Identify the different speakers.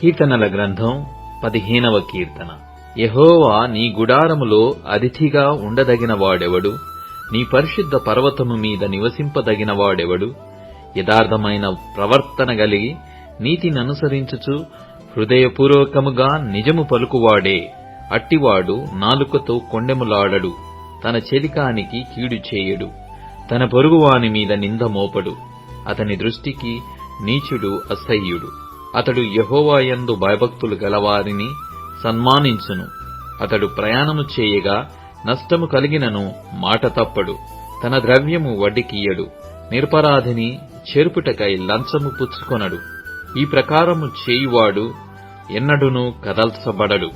Speaker 1: కీర్తనల గ్రంథం 15వ కీర్తన. యెహోవా నీ గుడారములో అతిథిగా ఉండదగినవాడెవడు? నీ పరిశుద్ధ పర్వతము మీద నివసింపదగినవాడెవడు? యథార్థమైన ప్రవర్తన గలిగి నీతిననుసరించుచు హృదయపూర్వకముగా నిజము పలుకువాడే. అట్టివాడు నాలుకతో కొండెములాడడు, తన చెలికానికి కీడు చేయడు, తన పొరుగువాని మీద నింద మోపడు. అతని దృష్టికి నీచుడు అసహ్యుడు. అతడు యెహోవాయందు భయభక్తులు గలవారిని సన్మానించును. అతడు ప్రయాణము చేయగా నష్టము కలిగినను మాట తప్పడు. తన ద్రవ్యము వడ్డీకియ్యడు. నిరపరాధిని చెరుపుటకై లంచము పుచ్చుకొనడు. ఈ ప్రకారము చేయువాడు ఎన్నడునూ కదల్చబడడు.